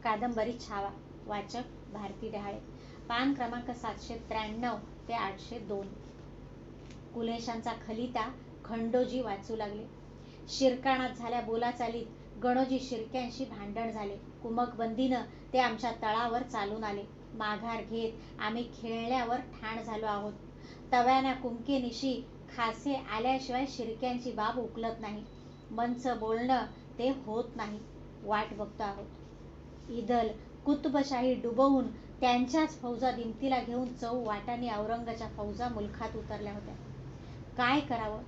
कादंबरी छावा. वाचक भारती डहाळे. पान क्रमांक 793 ते 802. कुलेशांचा खलिता खंडोजी वाचू लागले. शिरकाणात झाल्या बोलाचालीत गणोजी शिर्क्यांशी भांडण झाले. कुमकबंदीनं ते आमच्या तळावर चालून आले. माघार घेत आम्ही खेळण्यावर ठाण झालो आहोत. तव्याना कुमकेनिशी खासे आल्याशिवाय शिर्क्यांची बाब उकलत नाही. मंच बोलणं ते होत नाही. वाट बघतो आहोत. ईदल कुतुबशाही डुबवून त्यांच्याच फौजा दिमतीला घेऊन चौवाटांनी औरंगाच्या फौजा मुलखात उतरल्या होत्या. काय करावं?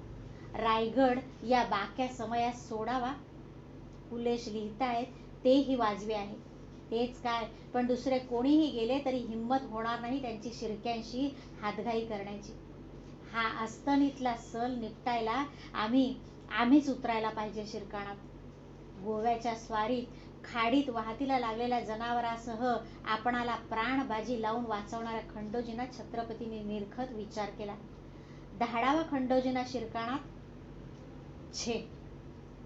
रायगड या बाक्या समयास सोडावा? कुलेश लिहितायत तेही वाजवे आहे. तेच काय, पण दुसरे कोणीही गेले तरी हिंमत होणार नाही त्यांची शिर्क्यांशी हातघाई करण्याची. हा अस्तनीतला सल निपटायला आम्हीच उतरायला पाहिजे शिरकाणात. गोव्याच्या स्वारीत खाडीत वाहतीला लागलेल्या जनावरासह आपणाला प्राणबाजी लावून वाचवणाऱ्या खंडोजींना छत्रपतींनी निर्खत विचार केला. धाडावा खंडोजींना शिरकाणात? छे!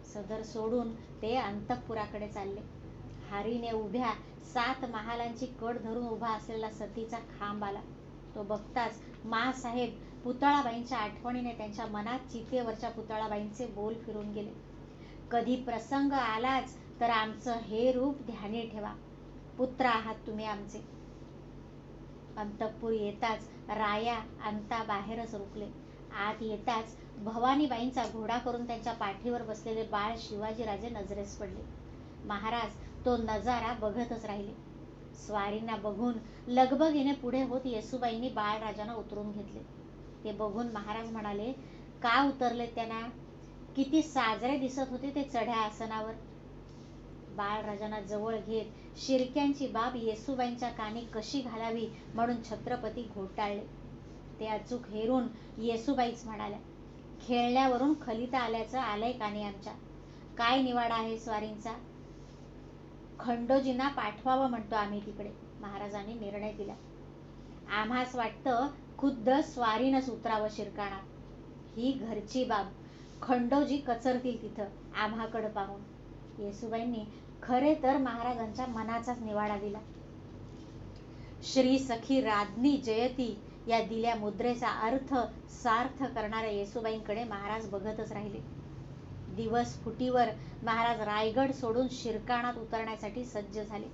सदर सोडून ते अंतःपुराकडे चालले. हारीने उभ्या 7 महालांची कड धरून उभा असलेला सतीचा खांब आला. तो बघताच माँसाहेब पुतळाबाईंच्या आठवणीने त्यांच्या मनात चितेवरच्या पुतळाबाईंचे बोल फिरून गेले. कधी प्रसंग आलाच तर आमचं हे रूप ध्यानी ठेवा. पुत्र आहात तुम्ही आमचे. अंतःपुर येताच राया अंता बाहेरच रुकले. आत येताच भवानीबाईंचा घोडा करून त्यांच्या पाठीवर बसलेले बाळ शिवाजीराजे नजरेस पडले. महाराज तो नजारा बघतच राहिले. स्वारींना बघून लगबगीने पुढे होत येसूबाईंनी बाळराजांना उतरून घेतले. ते बघून महाराज म्हणाले, का उतरले त्यांना? किती साजरे दिसत होते ते चढ्या आसनावर. बाळराजांना जवळ घेत शिर्क्यांची बाब येसूबाईंच्या कानी कशी घालावी म्हणून छत्रपती घोटाळले. ते अचूक हेरून येसूबाईच म्हणाल्या, खेळण्यावरून खलिता आल्याचं आलंय कानी आमच्या. काय निवाडा आहे स्वारींचा? खंडोजींना पाठवावं म्हणतो आम्ही तिकडे. महाराजांनी निर्णय दिला. आम्हास वाटतं खुद्द स्वारीनच उतरावं शिरकाणात. ही घरची बाब. खंडोजी कचरतील तिथं आम्हाकडं पाहून. येसूबाईंनी खरे तर महाराजांच्या मनाचाच निवाडा दिला. श्री सखी राज्ञी जयती या दिल्या मुद्रेचा अर्थ सार्थ करणाऱ्या येसूबाईंकडे महाराज बघतच राहिले. दिवस फुटीवर महाराज रायगड सोडून शिरकाणात उतरण्यासाठी सज्ज झाले.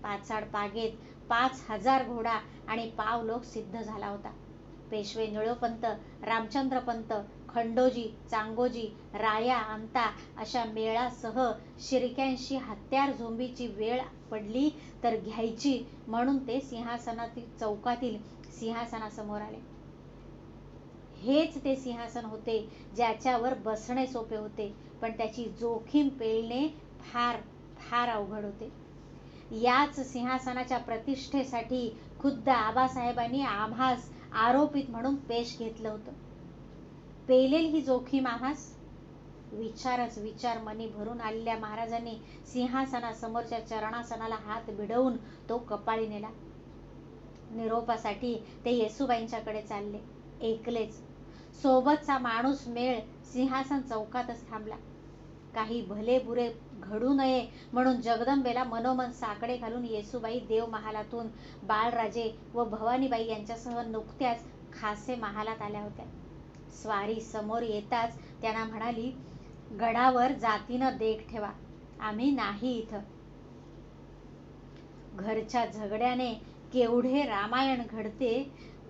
पाचाड पागेत 5000 घोडा आणि पावलोक सिद्ध झाला होता. पेशवे निळोपंत, रामचंद्रपंत, खंडोजी, चांगोजी, राया, अंता अशा मेळासह शिर्क्यांशी हत्यार झोंबीची वेळ पडली तर घ्यायची म्हणून ते सिंहासनातील चौकातील सिंहासनासमोर आले. हेच ते सिंहासन होते ज्याच्यावर बसणे सोपे होते, पण त्याची जोखीम पेलणे फार फार अवघड होते. याच सिंहासनाच्या प्रतिष्ठेसाठी खुद्द आबासाहेबांनी आम्हास आरोपित म्हणून पेश घेतलं होतं. पेलेल ही जोखीम आम्हास? विचारच विचार मनी भरून आलेल्या महाराजांनी सिंहासनासमोरच्या चरणासनाला हात भिडवून तो कपाळी नेला. निरोपासाठी ते येसूबाईंच्याकडे चालले. एकलेच. सोबतचा माणूस मेळ सिंहासन चौकातच थांबला. काही भले बुरे घडू नये म्हणून जगदंबेला मनोमन साकडे घालून येसूबाई देवमहालातून बाळराजे व भवानीबाई यांच्यासह नुकत्याच खासे महालात आल्या होत्या. स्वारी समोर येताच त्यांना म्हणाली, गडावर जातीनं देख ठेवा. आम्ही नाही इथं. घरच्या झगड्याने केवढे रामायण घडते,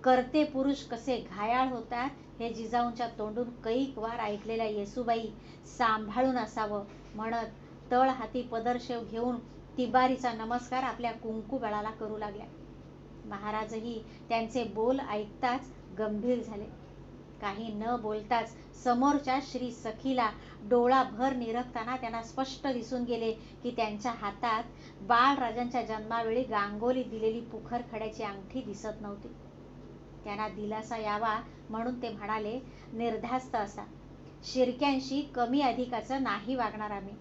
करते पुरुष कसे घायाळ होतात हे जिजाऊंच्या तोंडून कैक वार ऐकलेल्या येसूबाई सांभाळून असावं म्हणत तळ हाती पदरशेव घेऊन तिबारीचा नमस्कार आपल्या कुंकुबळाला करू लागल्या. महाराजही त्यांचे बोल ऐकताच गंभीर झाले. काही न बोलताच समोरच्या श्री सखीला डोळाभर निरखताना त्यांना स्पष्ट दिसून गेले की त्यांच्या हातात बाळराजांच्या जन्मावेळी गांगोली दिलेली पुखर खड्याची अंगठी दिसत नव्हती. त्यांना दिलासा यावा म्हणून ते म्हणाले, निर्धास्त असा. शिर्क्यांशी कमी अधिकाचं नाही वागणार आम्ही.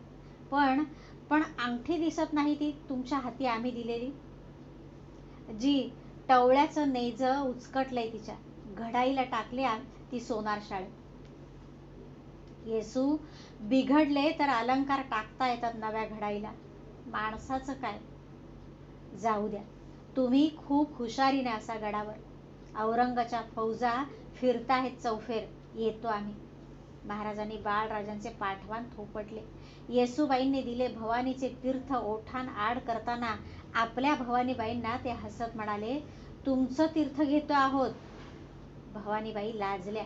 पण अंगठी दिसत नाही ती तुमच्या हाती आम्ही दिलेली? जी टवळ्याचं नेजं उचकटलंय तिच्या. घडाईला टाकली ती सोनार शाळे. येसू, बिघडले तर अलंकार टाकता येतात नव्या घडाईला. माणसाचं काय? जाऊ द्या, तुम्ही खूप हुशारीने असा गडावर. औरंगाच्या फौजा फिरताहेत चौफेर, येतो आम्ही. महाराजांनी बाळराजांचे पाठवान थोपटले. येसूबाईंनी दिले भवानीचे तीर्थ ओठान आड करताना आपल्या भवानीबाईंना ते हसत म्हणाले, तुमचं तीर्थ घेतो आहोत. भवानीबाई लाजल्या.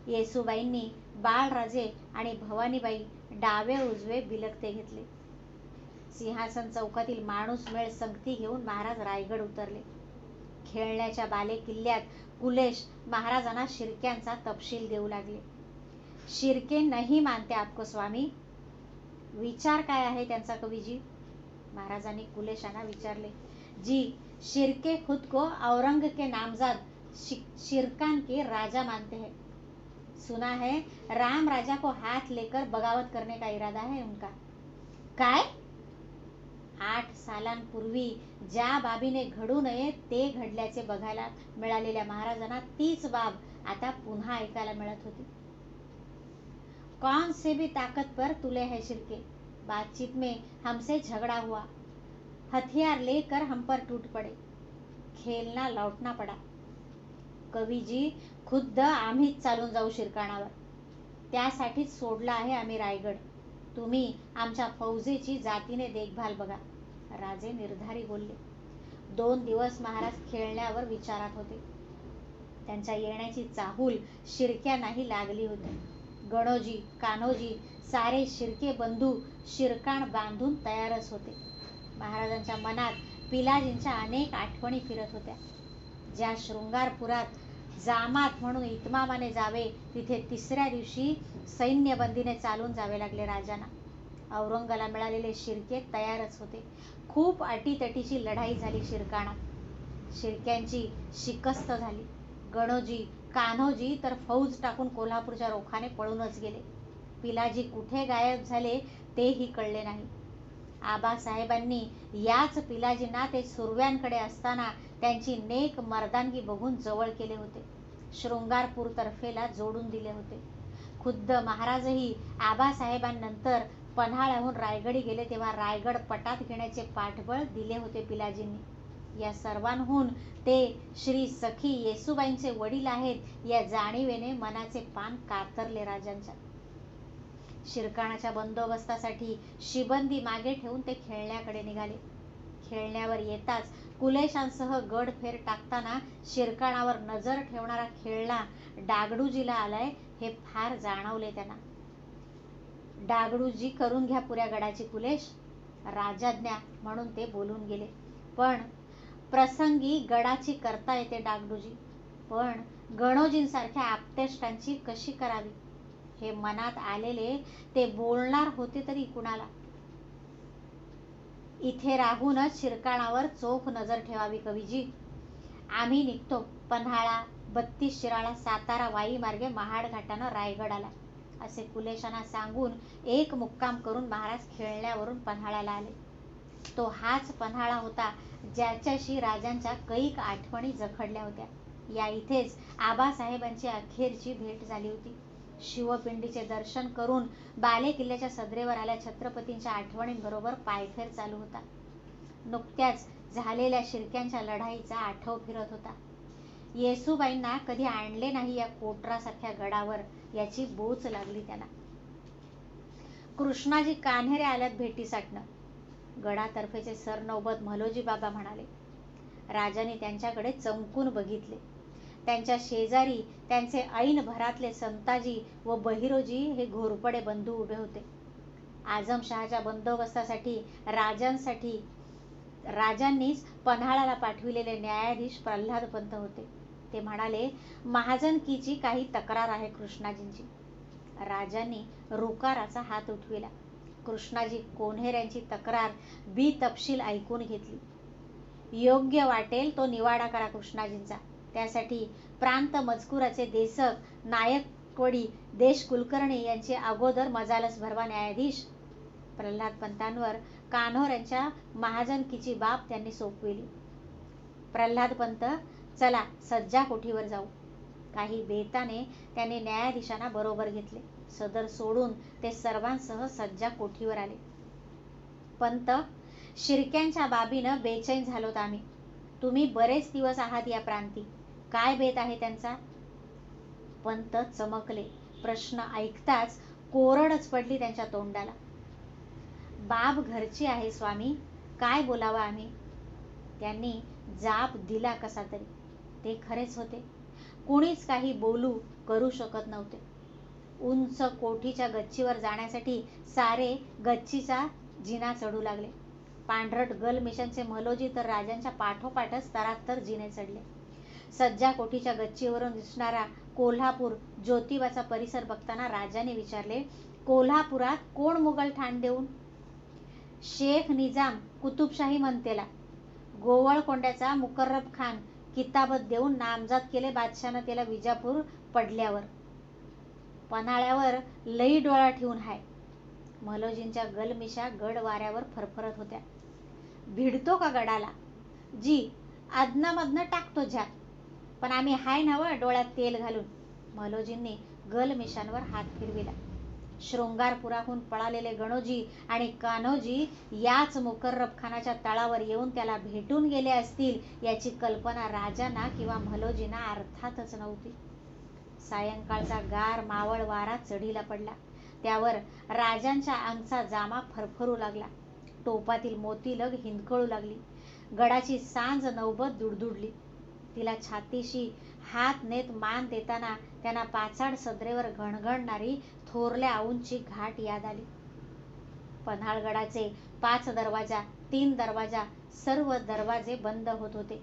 येसूबाईंनी बाळराजे आणि भवानीबाई डावे उजवे बिलकते घेतले. सिंहासन चौकातील माणूस मेळ संगती घेऊन महाराज रायगड उतरले. खेळण्याच्या बाले किल्ल्यात कुलेश महाराजांना शिर्क्यांचा तपशील देऊ लागले. शिर्के नहीं मानते आपको स्वामी. विचार काय आहे त्यांचा कवीजी? महाराजांनी कुलेशांना विचारले. जी, शिर्के खुद को औरंग के नामजाद शिरकान के राजा मानते हैं. सुना है राम राजा को हाथ लेकर बगावत करने का इरादा है उनका. काय? 8 सालांपूर्वी ज्या बाबीने घडू नये ते घडल्याचे बघायला मिळालेल्या महाराजांना तीच बाब आता पुन्हा ऐकायला मिळत होती. कौन से भी ताकत पर तुले है शिर्के. बातचीत में हमसे झगड़ा हुआ, हथियार लेकर हम पर टूट पड़े, खेलना लौटना पड़ा. कवीजी, खुद्द आम्हीच चालून जाऊ शिरकाणावर. त्यासाठीच सोडला आहे आम्ही रायगड. तुम्ही आमच्या फौजेची जातीने देखभाल बघा. राजे निर्धारी बोलले. 2 दिवस महाराज खेळण्यावर विचारात होते. त्यांच्या येण्याची चाहूल शिर्क्यांनाही लागली होती. गणोजी, कान्होजी, सारे शिर्के बंधू शिरकाण बांधून तयारच होते. महाराजांच्या मनात पिलाजींच्या अनेक आठवणी फिरत होत्या. ज्या शृंगारपुरात जामात म्हणून इतमामाने जावे, तिथे 3ऱ्या दिवशी सैन्यबंदीने चालून जावे लागले राजांना. औरंगाला मिळालेले शिर्के तयारच होते. खूप अटीतटीची लढाई झाली शिरकाणात. शिर्क्यांची शिकस्त झाली. गणोजी, कान्होजी तर फौज टाकून कोल्हापूरच्या रोखाने पळूनच गेले. पिलाजी कुठे गायब झाले तेही कळले नाही. आबासाहेबांनी याच पिलाजींना ते सुरव्यांकडे असताना त्यांची नेक मर्दानगी बघून जवळ केले होते. शृंगारपूर तर्फेला जोडून दिले होते. खुद्द महाराजही आबासाहेबांनंतर पन्हाळ्याहून रायगडी गेले तेव्हा रायगड पटात घेण्याचे पाठबळ दिले होते पिलाजींनी. या सर्वांहून ते श्री सखी येसूबाईंचे वडील आहेत या जाणीवेने मनाचे पान कातरले राजांच्या. शिरकाणाच्या बंदोबस्तासाठी शिबंदी मागे ठेवून ते खेळण्याकडे निघाले. खेळण्यावर येताच कुलेशांसह गड फेर टाकताना शिरकाणावर नजर ठेवणारा खेळणा डागडूजीला आलाय हे फार जाणवले त्यांना. डागडूजी, करून घ्या पुऱ्या गडाची कुलेश. राजाज्ञा म्हणून ते बोलून गेले. पण प्रसंगी गडाची करता येते डागडूजी, पण गणोजींसारख्या आप्तेष्टांची कशी करावी हे मनात आलेले ते बोलणार होते तरी कुणाला. इथे राहूनच शिरकाणावर चोख नजर ठेवावी कवीजी. आम्ही निघतो. पन्हाळा, 32 शिराळा, सातारा वाई मार्गे महाड घाटानं रायगडाला, असे कुलेशांना सांगून एक मुक्काम करून महाराज खेळण्यावरून पन्हाळ्याला आले. तो हाच पन्हाळा होता ज्याच्याशी राजांच्या कैक आठवणी जखडल्या होत्या. या इथेच आबासाहेबांची अखेरची भेट झाली होती. शिवपिंडीचे दर्शन करून बाले किल्ल्याच्या सदरेवर आल्या छत्रपतींच्या आठवणींबरोबर पायफेर चालू होता. नुकत्याच झालेल्या शिर्क्यांच्या लढाईचा आठव फिरत होता. येसूबाईंना कधी आणले नाही या कोटरासारख्या गडावर याची बोच लागली त्यांना. कृष्णाजी कान्हेरे आल्यात भेटीसाठनं. गडातर्फेचे सरनौबत म्हालोजी बाबा म्हणाले. राजाने त्यांच्याकडे चमकून बघितले. त्यांच्या शेजारी त्यांचे ऐन भरातले संताजी व बहिरोजी हे घोरपडे बंधू उभे होते. आझमशहाच्या बंदोबस्तासाठी राजांनीच पन्हाळ्याला पाठविलेले न्यायाधीश प्रल्हादपंत होते. ते म्हणाले, महाजनकीची काही तक्रार आहे कृष्णाजींची. राजांनी रुकाराचा हात उठविला. कृष्णाजी कोण्हेऱ्यांची तक्रार तपशील ऐकून घेतली. योग्य वाटेल तो निवाडा करा कृष्णाजींचा. त्यासाठी प्रांत मजकुराचे देशक नायकवडी देश कुलकर्णी यांची अगोदर मजालस भरवा न्यायाधीश. प्रल्हादपंतांवर कान्होऱ्यांच्या महाजनकीची बाब त्यांनी सोपविली. प्रल्हादपंत, चला सज्जा कोठीवर जाऊ. काही बेताने त्यांनी न्यायाधीशांना बरोबर घेतले. सदर सोडून ते सर्वांसह सज्जा कोठीवर आले. पंत, शिर्क्यांच्या बाबीनं बेचैन झालोत आम्ही. तुम्ही बरेच दिवस आहात या प्रांती. काय बेत आहे त्यांचा? पंत चमकले. प्रश्न ऐकताच कोरडच पडली त्यांच्या तोंडाला. बाब घरची आहे स्वामी, काय बोलावं आम्ही. त्यांनी जाब दिला कसा तरी. ते खरेच होते. कुणीच काही बोलू करू शकत नव्हते. उंच कोठीच्या गच्चीवर जाण्यासाठी सारे गच्चीचा जिना चढू लागले. पांढरट गलमिशांचे मलोजी तर राजांच्या पाठोपाठच तरात्तर जिने चढले. सज्जा कोठीच्या गच्चीवरून दिसणारा कोल्हापूर ज्योतिबाचा परिसर बघताना राजाने विचारले, कोल्हापुरात कोण मुघल ठाण देऊन? शेख निजाम कुतुबशाही म्हणतेला. गोवळकोंड्याचा मुकर्रब खान किताबत देऊन नामजाद केले बादशाहनं त्याला विजापूर पडल्यावर. पन्हाळ्यावर लई डोळा ठेवून हाय. मलोजींच्या गलमिशा गड वाऱ्यावर फरफरत होत्या. भिडतो का गडाला? जी, अदनामधनं टाकतो झ्याप. पण आम्ही हाय नवं डोळ्यात तेल घालून. मलोजींनी गलमिशांवर हात फिरविला. शृंगारपुराहून पळालेले गणोजी आणि कान्होजी याच मुकर्रब खानाच्या तळावर येऊन त्याला भेटून गेले असतील याची कल्पना राजांना किंवा मलोजींना अर्थातच नव्हती. सायंकाळचा गार मावळ वारा चढीला पडला. त्यावर राजांच्या अंगचा जामा फरफरू लागला. टोपातील मोतीलग हिंदकळू लागली. गडाची सांज नौबत दुडदुडली. तिला छातीशी हात नेत मान देताना त्यांना पाचाड सदरेवर घणघणणारी थोरल्या आऊंची घाट याद आली. पन्हाळगडाचे 5 दरवाजा, 3 दरवाजा, सर्व दरवाजे बंद होत होते.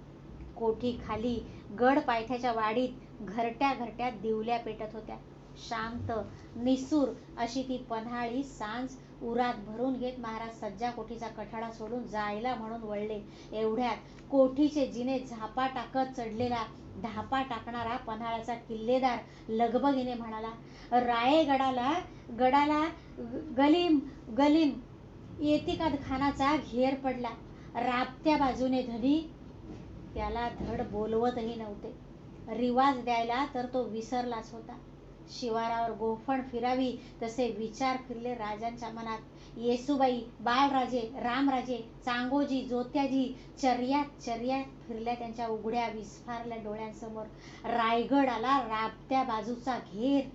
कोठी खाली गड पायथ्याच्या वाडीत घरट्या घरट्या दिवल्या पेटत होत्या. शांत निसूर अशी ती पन्हाळी सांज उरात भरून घेत महाराज सज्जा कोठीचा कठाडा सोडून जायला म्हणून वळले. एवढ्यात कोठीचे जिने झापा टाकत चढलेला धापा टाकणारा पन्हाळ्याचा किल्लेदार लगबगीने म्हणाला, गडाला गलीम गलीम एतिकाद खानाचा घेर पडला. राबत्या बाजूने धनी. त्याला धड बोलवतही नव्हते. रिवाज द्यायला तर तो विसरलाच होता. शिवारावर गोफण फिरावी तसे विचार फिरले राजांच्या मनात. येसूबाई, बाळराजे, रामराजे, चांगोजी, जोत्याजी चर्यात फिरल्या त्यांच्या उघड्या विस्फारल्या डोळ्यांसमोर. रायगड आला राबत्या बाजूचा घेर.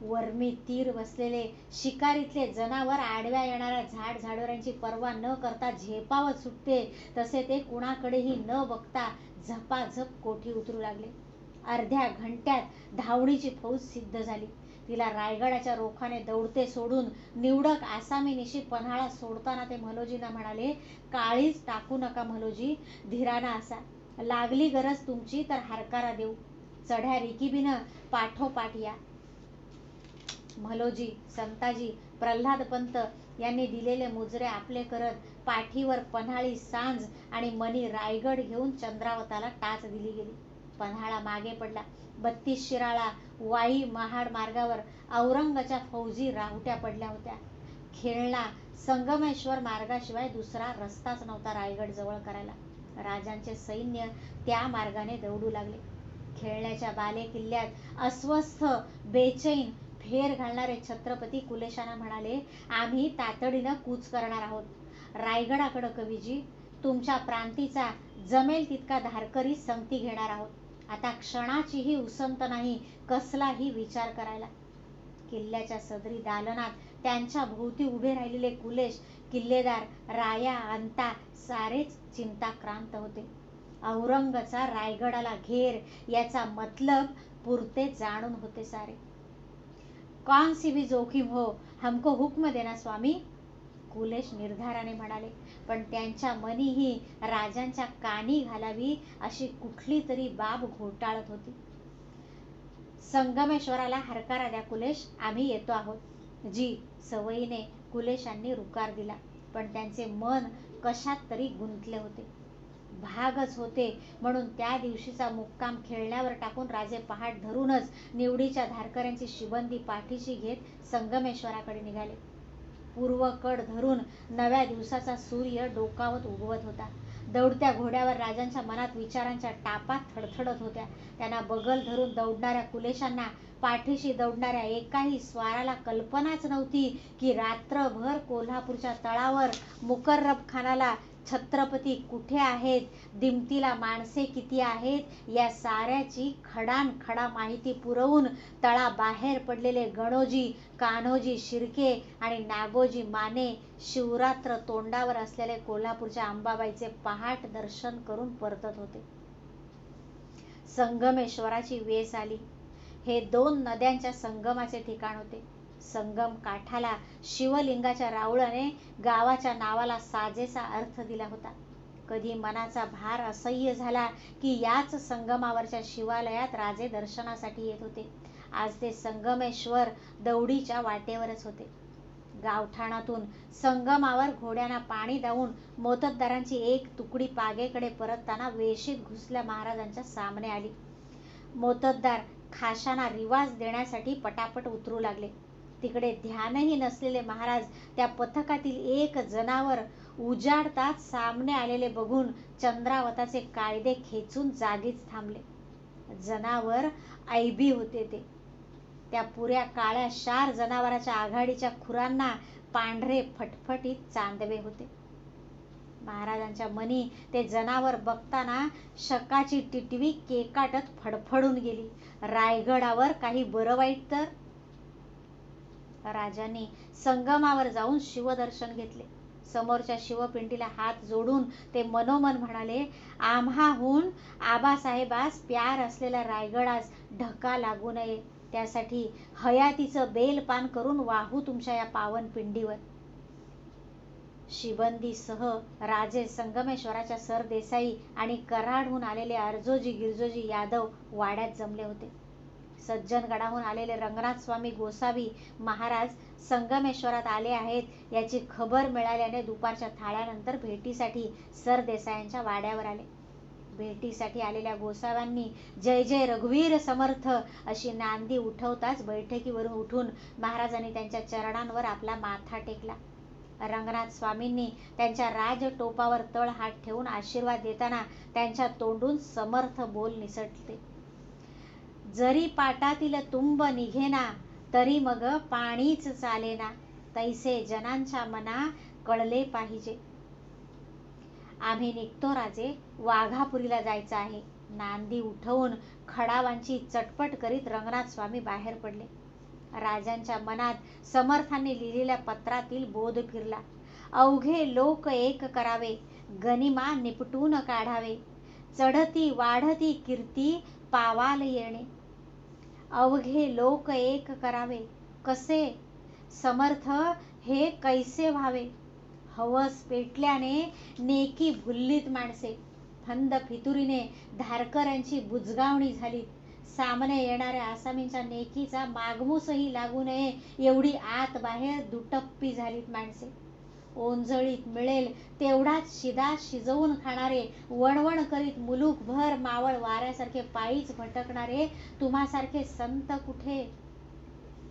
वर्मी तीर बसलेले शिकारीतले जनावर आडव्या येणाऱ्या झाडझाडवरांची पर्वा न करता झेपावत सुटते तसे ते कुणाकडेही न बघता झपाझप कोठी उतरू लागले. अर्ध्या घंट्यात धावणीची फौज सिद्ध झाली. तिला रायगडाच्या रोखाने दौडते सोडून निवडक आसामीनिशी पन्हाळा सोडताना ते मलोजींना म्हणाले, काळीच टाकू नका मलोजी, धीराना असा. लागली गरज तुमची तर हरकारा देऊ. चढ्या रिकिबीनं पाठोपाठ या. मलोजी, संताजी, प्रल्हादपंत यांनी दिलेले मुजरे आपले करत पाठीवर पन्हाळी सांज आणि मनी रायगड घेऊन चंद्रावताला टाच दिली गेली. पन्हाळा मागे पडला. 32 शिराळा वाई महाड मार्गावर औरंगाच्या फौजी राहुट्या पडल्या होत्या. खेळणा संगमेश्वर मार्गाशिवाय दुसरा रस्ताच नव्हता रायगड जवळ करायला. राजांचे सैन्य त्या मार्गाने दौडू लागले. खेळण्याच्या बाले किल्ल्यात अस्वस्थ बेचैन फेर घालणारे छत्रपती कुलेशाना म्हणाले, आम्ही तातडीनं कूच करणार आहोत रायगडाकडं कवीजी. तुमच्या प्रांतीचा जमेल तितका धारकरी संगती घेणार आहोत. आता क्षणाचीही उसंत नाही कसलाही विचार करायला. किल्ल्याच्या सदरी दालनात त्यांच्या भोवती उभे राहिलेले कुलेश, किल्लेदार, राया, अंता सारेच चिंताक्रांत होते. औरंगचा रायगडाला घेर याचा मतलब पुरते जाणून होते सारे. कौन सी भी जोखिम हो, हमको हुक्म देना स्वामी, कुलेश निर्धाराने म्हणाले. पण त्यांच्या मनीही राजांच्या कानी घालावी अशी कुठली तरी बाब घोटाळत होती. संगमेश्वराला हरकारा द्या कुलेश, आम्ही येतो आहोत. जी, सवयीने कुलेशांनी रुकार दिला. पण त्यांचे मन कशात तरी गुंतले होते. भागच होते म्हणून त्या दिवशीचा मुक्काम खेळण्यावर टाकून राजे पहाट धरूनच निवडीच्या धारकऱ्यांची शिबंदी पाठीशी घेत संगमेश्वराकडे निघाले. पूर्वकड धरून नव्या दिवसाचा सूर्य डोकावत उगवत होता. दौडत्या घोड्यावर राजांच्या मनात विचारांच्या टापा थडथडत होत्या. त्यांना बगल धरून दौडणाऱ्या कुलेशांना, पाठीशी दौडणाऱ्या एकाही स्वाराला कल्पनाच नव्हती की रात्रभर कोल्हापूरच्या तळावर मुकर्रब खानाला छत्रपती कुठे आहेत, दिमतीला माणसे किती आहेत, या साऱ्याची खडानखडा माहिती पुरवून तळाबाहेर पडलेले गणोजी, कान्होजी शिर्के आणि नागोजी माने शिवरात्र तोंडावर असलेले कोल्हापूरच्या अंबाबाईचे पहाट दर्शन करून परतत होते. संगमेश्वराची वेस आली. हे 2 नद्यांच्या संगमाचे ठिकाण होते. संगम काठाला शिवलिंगाच्या राऊळाने गावाच्या नावाला साजेसा अर्थ दिला होता. कधी मनाचा भार असह्य झाला की याच संगमावरच्या शिवालयात राजे दर्शनासाठी येत होते. आज ते संगमेश्वर दौडीच्या वाटेवरच होते. गावठाणातून संगमावर घोड्यांना पाणी दावून मोत्तद्दारांची एक तुकडी पागेकडे परतताना वेशीत घुसल्या महाराजांच्या सामने आली. मोत्तद्दार खाशांना रिवाज देण्यासाठी पटापट उतरू लागले. तिकडे ध्यानही नसलेले महाराज त्या पथकातील एक जनावर उजाडतात सामने आलेले बघून चंद्रावताचे कायदे खेचून जागीच थांबले. जनावर ऐबी होते ते. त्या पुऱ्या काळ्या शार जनावराच्या आघाडीच्या खुरांना पांढरे फटफटीत चांदवे होते. महाराजांच्या मनी ते जनावर बघताना शकाची टिटवी केकाटत फडफडून गेली. रायगडावर काही बरं वाईट तर. राजांनी संगमावर जाऊन शिवदर्शन घेतले. समोरच्या शिवपिंडीला हात जोडून ते मनोमन म्हणाले, आम्हाहून आबासाहेबास प्यार असलेल्या रायगडास ढका लागू नये, त्यासाठी हयातीचं बेलपान करून वाहू तुमच्या या पावन पिंडीवर. शिबंदीसह राजे, संगमेश्वराच्या सरदेसाई आणि कराडहून आलेले अर्जोजी गिरजोजी यादव वाड्यात जमले होते. सज्जनगडाहून आलेले रंगनाथ स्वामी गोसावी महाराज संगमेश्वरात आले आहेत याची खबर मिळाल्याने दुपारच्या थाळ्यानंतर भेटीसाठी सरदेसायांच्या वाड्यावर आले. भेटीसाठी आलेल्या गोसाव्यांनी जय जय रघुवीर समर्थ अशी नांदी उठवताच बैठकीवरून उठून महाराजांनी त्यांच्या चरणांवर आपला माथा टेकला. रंगनाथ स्वामींनी त्यांच्या राजटोपावर तळ हात ठेवून आशीर्वाद देताना त्यांच्या तोंडून समर्थ बोल निसटले. जरी पाटातील तुंब निघेना, तरी मग पाणीच चालेना, तैसे जनांच्या मना कळले पाहिजे. आम्ही निघतो राजे, वाघापुरीला जायचं आहे. नांदी उठवून खडावांची चटपट करीत रंगनाथ स्वामी बाहेर पडले. राजांच्या मनात समर्थांनी लिहिलेल्या पत्रातील बोध फिरला. अवघे लोक एक करावे, गनिमा निपटून काढावे, चढती वाढती कीर्ती पावाल येणे. अवघे लोक एक करावे, कसे समर्थ हे कैसे व्हावे. हवस पेटल्याने नेकी भुललीत माणसे, फंद फितुरीने धारकऱ्यांची बुजगावणी झाली. सामने येणाऱ्या आसामींच्या नेकीचा मागमूसही लागू नये एवढी आत बाहेर दुटप्पी झालीत माणसे. ओंजळीत मिळेल तेवढाच शिदा शिजवून खाणारे, वणवण करीत मुलूकभर मावळ वाऱ्यासारखे पायीच भटकणारे तुम्हासारखे संत कुठे.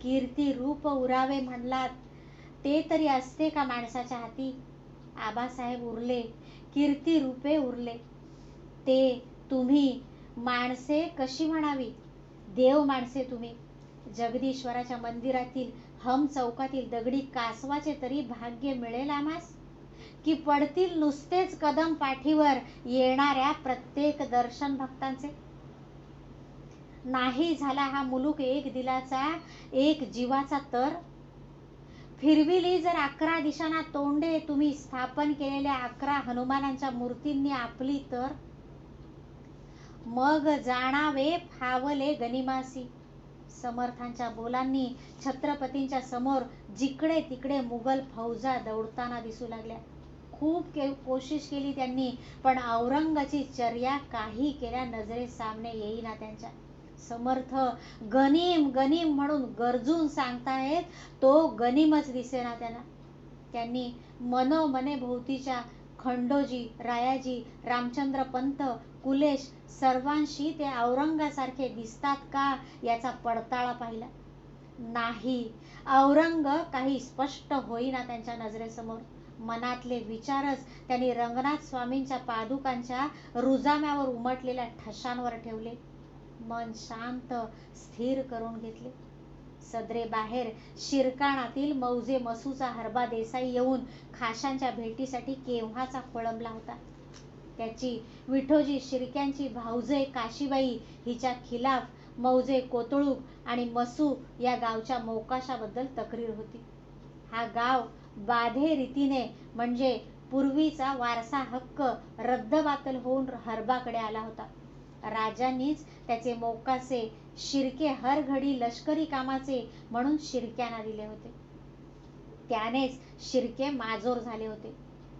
कीर्ती रूप उरावे म्हणलात, ते तरी असते का माणसाच्या हाती. आबासाहेब उरले, कीर्ती रूपे उरले, ते तुम्ही माणसे कशी म्हणावी. देव माणसे तुम्ही. जगदीश्वराच्या मंदिरातील हम चौकातील दगडी कासवाचे तरी भाग्य मिळेल आम्हास, की पडतील नुसतेच कदम पाठीवर येणाऱ्या प्रत्येक दर्शन भक्तांचे. नाही झाला हा मुलूक एक दिलाचा, एक जीवाचा तर. फिरविली जर 11 दिशांना तोंडे तुम्ही स्थापन केलेल्या 11 हनुमानांच्या मूर्तींनी आपली तर. मग जाणावे फावले गनिमासी. समर्थांच्या बोलांनी छत्रपतींच्या समोर जिकडे तिकडे मुघल फौजा दौडताना दिसू लागल्या. खूप कोशिश केली त्यांनी, पण औरंगाची चर्या काही केल्या नजरेसामने येईना त्यांच्या. समर्थ गनीम गनीम म्हणून गरजून सांगताहेत, तो गनीमच दिसेना त्यांना. त्यांनी मनोमने भोवतीच्या खंडोजी, रायाजी, रामचंद्र पंत, कुलेश सर्वांशी ते औरंगासारखे दिसतात का याचा पडताळा पाहिला. नाही, औरंग काही स्पष्ट होईना त्यांच्या नजरेसमोर. मनातले विचारच त्यांनी रंगनाथ स्वामींच्या पादुकांच्या रुजाम्यावर उमटलेल्या ठशांवर ठेवले. मन शांत स्थिर करून घेतले. सदरे बाहेर शिरकाणातील मौजे मसूचा हरबा देसाई येऊन खाशांच्या भेटीसाठी केव्हाचा खोळंबला होता. त्याची विठोजी शिर्क्यांची भाऊजय काशीबाई हिच्या खिलाफ मौजे कोतळूक आणि मसू या गावच्या मोकाशाबद्दल तक्रीर होती. हा गाव बाधे रीतीने म्हणजे पूर्वीचा वारसा हक्क रद्दबातल होऊन हरबाकडे आला होता. राजांनीच त्याचे मोकासे शिर्के हर घडी लष्करी कामाचे म्हणून शिर्क्यांना दिले होते. त्यानेच शिर्के माजोर झाले होते.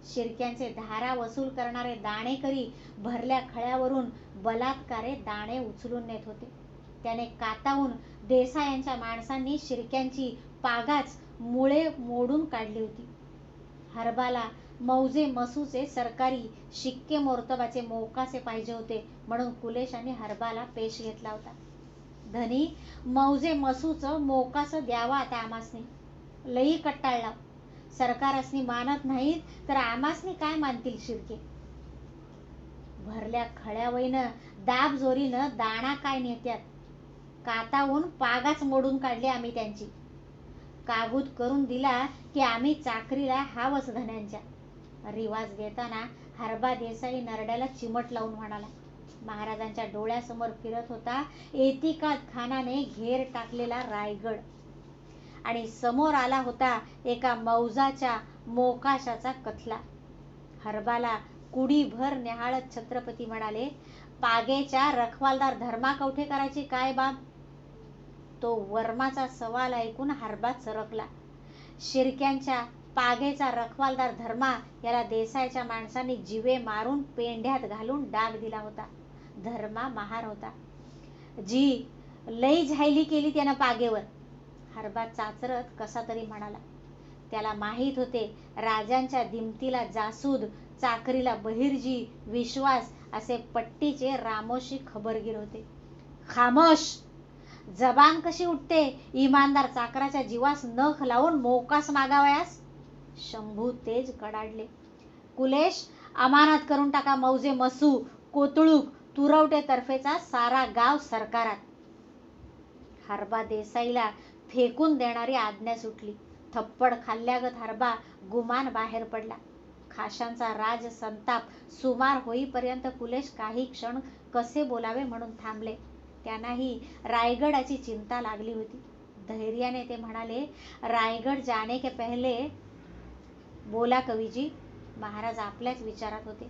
शिर्क्यांचे धारा वसूल करणारे दाणेकरी भरल्या खळ्यावरून बलात्कारे दाणे उचलून नेत होते. त्याने कातावून देसायांच्या माणसांनी शिर्क्यांची पागाच मुळे मोडून काढली होती. हरबाला मौजे मसूचे सरकारी शिक्के मोर्तबाचे मोकासे पाहिजे होते म्हणून कुलेशांनी हरबाला पेश घेतला होता. धनी मौजे मसूचं मोकासं द्यावा आता आमासनी. लई कट्टाळला. सरकारसनी मानत नाहीत तर आमासनी काय मानतील शिर्के. भरल्या खळ्यावईनं दाब जोरीनं दाणा काय नेत्यात. कातावून पागाच मोडून काढली आम्ही त्यांची. कागूद करून दिला की आम्ही चाकरीला हावच धन्यांच्या. रिवाज देताना हरबा देसाई नरड्याला चिमट लावून म्हणाला. महाराजांच्या डोळ्यासमोर फिरत होता एतिकाद खानाने घेर टाकलेला रायगड आणि समोर आला होता एका मौजाच्या मोकाशाचा कथला. हरबाला कुडीभर न्याहाळत छत्रपती म्हणाले, पागेच्या रखवालदार धर्मा कवठे करायची काय बाब. तो वर्माचा सवाल ऐकून हरबा चरकला. शिर्क्यांच्या पागेचा रखवालदार धर्मा याला देसाईच्या माणसांनी जिवे मारून पेंढ्यात घालून डाग दिला होता. धर्मा महार होता. जी लई झायली केली त्यानं पागेवर. हरबा चाचरत कसा तरी म्हणाला. त्याला माहीत होते राजांच्या दिमतीला जासूद, चाकरीला बहिर्जी, विश्वास असे पट्टीचे रामोशी खबरगीर होते. खामोश. जबान कशी उठते इमानदार चाकराच्या जीवास नख लावून मोकास मागावयास. शंभू तेज कडाडले. कुलेश अमानत करून टाका मौजे मसू, कोतळूक, तुरवटे तर्फेचा सारा गाव सरकारात. हरबा देसाईला फेकून देणारी आज्ञा सुटली. थप्पड खाल्ल्यागत हरबा गुमान बाहेर पडला. खाशांचा राज संताप सुमार होईपर्यंत कुलेश काही क्षण कसे बोलावे म्हणून थांबले. त्यांनाही रायगडाची चिंता लागली होती. धैर्याने ते म्हणाले, रायगड जाने के पहले बोला कविजी. महाराज आपल्याच विचारात होते.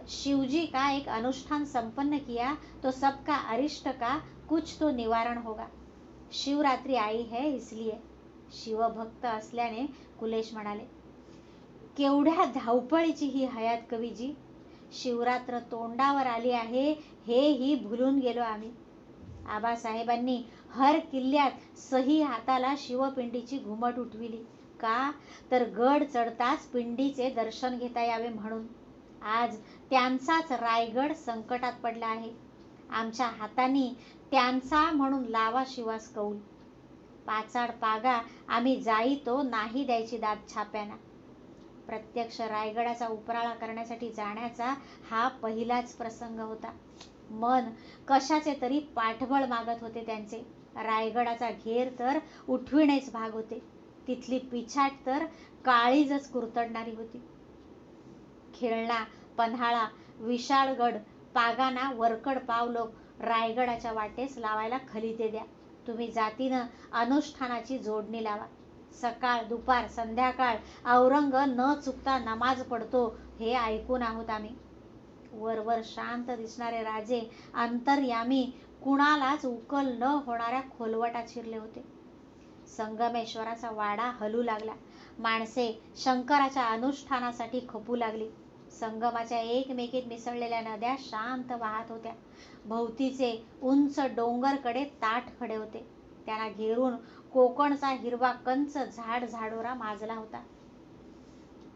शिवजी का एक अनुष्ठान संपन्न किया तो सबका अरिष्ट का कुछ तो निवारण होगा. शिवरात्री आई है इसलिए. शिवभक्त असल्याने कुलेश म्हणाले. केवढ्या धावपळीची ही हयात कवीजी. शिवरात्र तोंडावर आली आहे हेही भुलून गेलो आम्ही. आबासाहेबांनी हर किल्ल्यात सही हाताला शिवपिंडीची घुमट उठविली. का तर गड चढताच पिंडीचे दर्शन घेता यावे म्हणून. आज त्यांचाच रायगड संकटात पडला आहे. आमच्या हातांनी त्यांचा म्हणून लावा शिवास कौल. पाचाड पागा आम्ही जाईतो नाही द्यायची दाद छाप्याना. प्रत्यक्ष रायगडाचा उपराळा करण्यासाठी जाण्याचा हा पहिलाच प्रसंग होता. मन कशाचे तरी पाठबळ मागत होते त्यांचे. रायगडाचा घेर तर उठविणेच भाग होते. तिथली पिछाट तर काळीजच कुरतडणारी होती. खेळणा, पन्हाळा, विशाळगड पागांना वरकड पावलोक रायगडाच्या वाटेस लावायला खलिते द्या. तुम्ही जातीनं अनुष्ठानाची जोडणी लावा. सकाळ दुपार संध्याकाळ औरंग न चुकता नमाज पडतो हे ऐकून आहोत आम्ही. वरवर शांत दिसणारे राजे अंतर्यामी कुणालाच उकल न होणाऱ्या खोलवटात शिरले होते. संगमेश्वराचा वाडा हलू लागला. माणसे शंकराच्या अनुष्ठानासाठी खपू लागली. संगमाच्या एकमेकीत मिसळलेल्या नद्या शांत वाहत होत्या. भोवतीचे उंच डोंगरकडे ताठ खडे होते. त्यांना घेरून कोकणचा हिरवा कंच झाड झाडोरा माजला होता.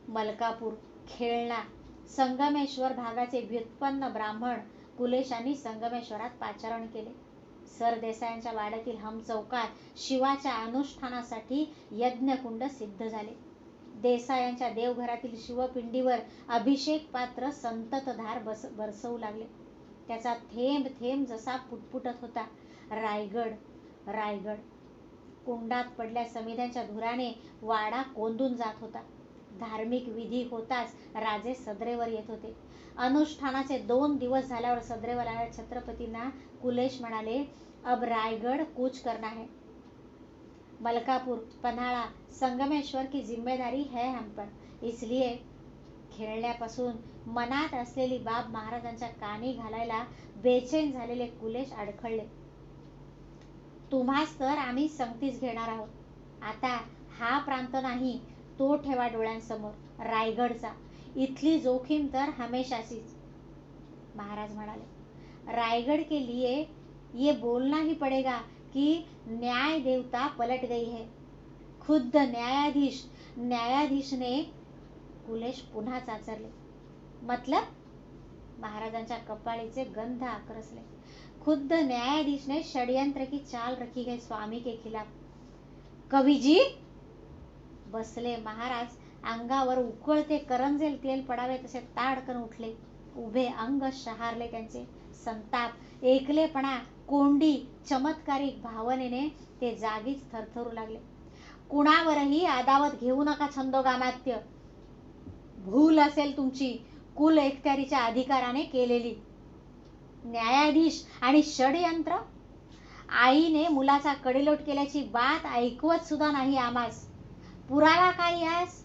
मलकापूर, खेळणा, संगमेश्वर भागाचे व्युत्पन्न ब्राह्मण कुलेशांनी संगमेश्वरात पाचारण केले. सरदेसायांच्या वाड्यातील हम चौकात शिवाच्या अनुष्ठानासाठी यज्ञकुंड सिद्ध झाले. देसायांच्या देवघरातील शिवपिंडीवर अभिषेक पात्र संततधार बरसवू लागले. त्याचा थेंब थेंब जसा पुटपुटत होता. रायगड रायगड. कुंडात पडल्या समिध्यांच्या धुराने वाडा कोंदून जात होता. धार्मिक विधी होताच राजे सदरेवर येत होते. अनुष्ठानाचे 2 दिवस झाल्यावर सदरेवर आल्या छत्रपतींना कुलेश म्हणाले, अब रायगढ़ कूच करना है. मलकापूर, पन्हाळा, संगमेश्वर की जिम्मेदारी है हम पर. इसलिए खेळण्यापासून मनात असलेली बाब महाराजांच्या कानी घालायला बेचैन झालेले कुलेश अडखळले. तुम्हास तर आम्ही संगतीच घेणार आहोत. आता हा प्रांत नाही, तो ठेवा डोळ्यांसमोर, रायगडचा. इथली जोखीम तर हमेशाचीच. महाराज म्हणाले, रायगढ़ के लिए ये बोलना ही पड़ेगा कि न्याय देवता पलट गई है. खुद्द न्यायाधीश ने. कुलेश पुन्हा चाचरले. मतलब? महाराजांच्या कपाळीचे गंध आकरसले. खुद्द न्यायाधीश ने षड्यंत्र की चाल रखी है स्वामी के खिलाफ. कवीजी. बसले महाराज अंगावर उकळते करंजेल तेल पडावे तसे ताडकन उठले. उभे अंग शहारले त्यांचे. संताप, एकलेपणा, कोंडी, चमत्कारिक भावनेने ते जागीच थरथरू लागले. कुणावरही आदावत घेऊ नका छंदोगामात्य. भूल असेल तुमची कुल एकत्यारीच्या अधिकाराने केलेली. न्यायाधीश आणि षडयंत्र. आईने मुलाचा कडेलोट केल्याची बात ऐकवत सुद्धा नाही आम्हास. पुरावा काय यास?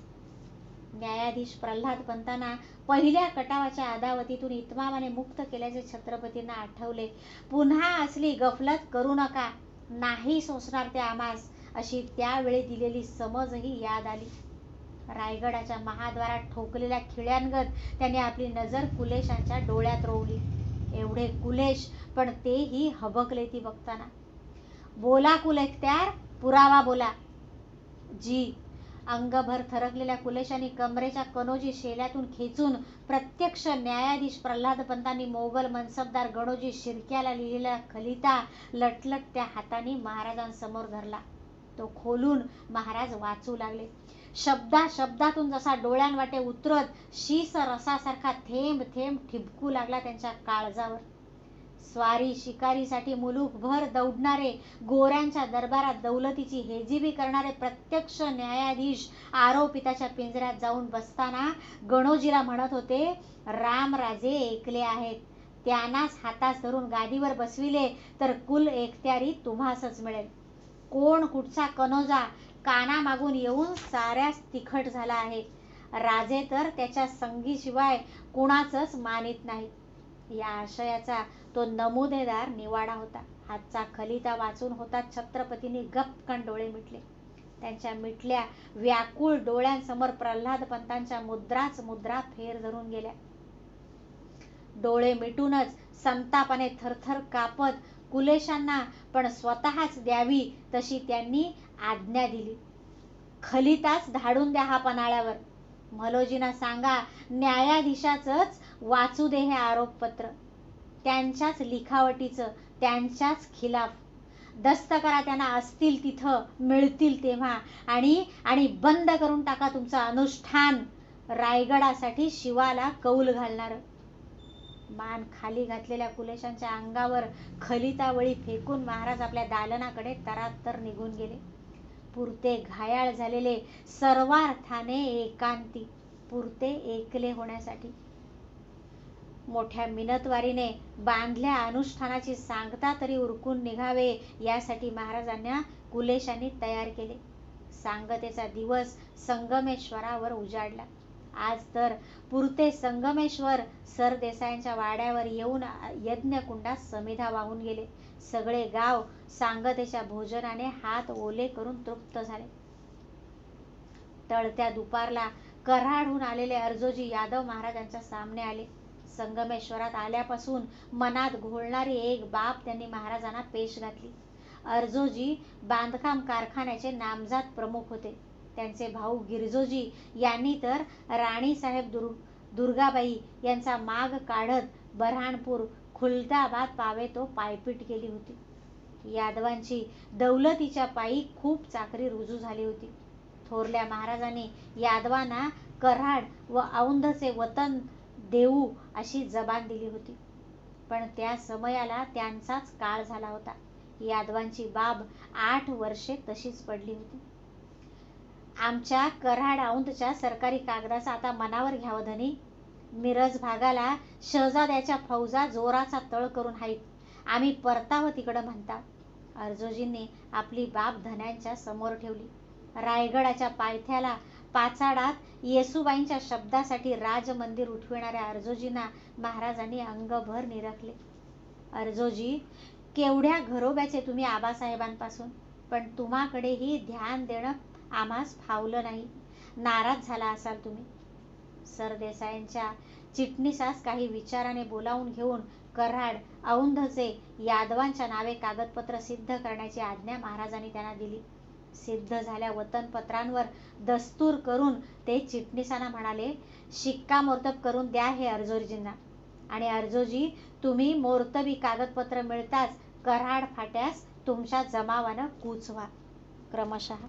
न्यायाधीश प्रल्हाद पंतांना पहिल्या कटावाच्या अदावतीतून इतमामाने मुक्त केल्याचे छत्रपतींना आठवले. पुन्हा असली गफलत करू नका, नाही सोसणार ते आम्हास, अशी त्यावेळी दिलेली समजही याद आली. रायगडाच्या महाद्वारात ठोकलेल्या खिळ्यांगत त्याने आपली नजर कुलेशांच्या डोळ्यात रोवली. एवढे कुलेश, पण तेही हबकले ती बघताना. बोला कुल एकत्यार, पुरावा बोला. जी. अंगभर थरकलेल्या कुलेशांनी कमरेच्या कनोजी शेल्यातून खेचून प्रत्यक्ष न्यायाधीश प्रल्हादपंतांनी मोगल मनसबदार गणोजी शिर्क्याला लिहिलेला खलिता लटलटत्या हातांनी महाराजांसमोर धरला. तो खोलून महाराज वाचू लागले. शब्दातून जसा डोळ्यांवाटे उतरत शीस रसासारखा थेंब थेंब ठिबकू लागला त्यांच्या काळजावर. स्वारी शिकारीसाठी मुलूकभर दौडणारे, गोऱ्यांच्या दरबारात दौलतीची हेजिबी करणारे प्रत्यक्ष न्यायाधीश आरोपिताच्या पिंजऱ्यात जाऊन बसताना गणोजीला म्हणत होते, रामराजे ऐकले आहेत, त्यांनाच हातास धरून गादीवर बसविले तर कुल एकत्यारी तुम्हासच मिळेल. कोण कुठचा कनोजा कानामागून येऊन साऱ्याच तिखट झाला आहे. राजे तर त्याच्या संगीशिवाय कुणाचंच मानित नाहीत. या आशयाचा तो नमुदेदार निवाडा होता. हातचा खलिता वाचून होताच छत्रपतींनी गपकन डोळे मिटले. त्यांच्या मिटल्या व्याकुळ डोळ्यांसमोर प्रल्हादपंतांच्या मुद्रा फेर धरून गेल्या. डोळे मिटूनच संतापाने थरथर कापत कुलेशांना पण स्वतःच द्यावी तशी त्यांनी आज्ञा दिली. खलिताच धाडून द्या हा पन्हाळ्यावर. मलोजींना सांगा न्यायाधीशाचंच वाचू दे हे आरोपपत्र. त्यांच्याच लिखावटीचं, त्यांच्याच खिलाफ. दस्तकरा त्यांना असतील तिथं, मिळतील तेव्हा. आणि बंद करून टाका तुमचं अनुष्ठान, रायगडासाठी शिवाला कौल घालणार. मान खाली घातलेल्या कुलेशांच्या अंगावर खलितावळी फेकून महाराज आपल्या दालनाकडे तरातर निघून गेले. पुरते घायाळ झालेले, सर्वार्थाने एकांती, पुरते एकले होण्यासाठी. मोठ्या मिनतवारीने बांधल्या अनुष्ठानाची सांगता तरी उरकून निघावे यासाठी महाराजांना कुलेशांनी तयार केले. सांगतेचा दिवस संगमेश्वरावर उजाडला. आज तर पुरते संगमेश्वर सरदेसायांच्या वाड्यावर येऊन यज्ञकुंडात समिधा वाहून गेले. सगळे गाव सांगतेच्या भोजनाने हात ओले करून तृप्त झाले. तळत्या दुपारला कऱ्हाडहून आलेले अर्जोजी यादव महाराजांच्या सामने आले. संगमेश्वरात आल्यापासून मनात घोळणारी एक बाब त्यांनी महाराजांना पेश घातली. अर्जोजी बांधकाम कारखान्याचे नामजात प्रमुख होते. त्यांचे भाऊ गिरजोजी यांनी तर राणीसाहेब दुर्गाबाई यांचा माग काढत बऱ्हाणपूर, खुलदाबाद पावेतो पायपीट केली होती. यादवांची दौलतीच्या पायी खूप चाकरी रुजू झाली होती. थोरल्या महाराजांनी यादवांना कराड व औंधचे वतन देऊ अशी जबान दिली होती. पण त्या समयाला त्यांचाच काळ झाला होता. यादवांची बाब 8 वर्षे तशीच पडली होती. आमच्या कराड औंधच्या सरकारी कागदाचा आता मनावर घ्यावं धनी. मिरज भागाला शहजाद्याच्या फौजा जोराचा तळ करून हाईत. आम्ही परतावं तिकडं म्हणता. अर्जुजींनी आपली बाब धन्यांच्या समोर ठेवली. रायगडाच्या पायथ्याला पाचाडात येसूबाईंच्या शब्दासाठी राजमंदिर उठविणाऱ्या अर्जुजींना महाराजांनी अंगभर निरखले. अर्जुजी, केवढ्या घरोब्याचे तुम्ही आबासाहेबांपासून, पण तुम्हाकडेही ध्यान देणं आम्हास फावलं नाही. नाराज झाला असाल तुम्ही. सरदेसाईंच्या चिटणीसास काही विचाराने बोलावून घेऊन कराड औंधचे यादवांच्या नावे कागदपत्र सिद्ध करण्याची आज्ञा महाराजांनी त्यांना दिली. सिद्ध झाल्या वतनपत्रांवर दस्तूर करून ते चिटणीसांना म्हणाले, शिक्कामोर्तब करून द्या हे अर्जुजींना. आणि अर्जुजी, तुम्ही मोर्तबी कागदपत्र मिळताच कराड फाट्यास तुमच्या जमावानं कूच व्हा. क्रमशः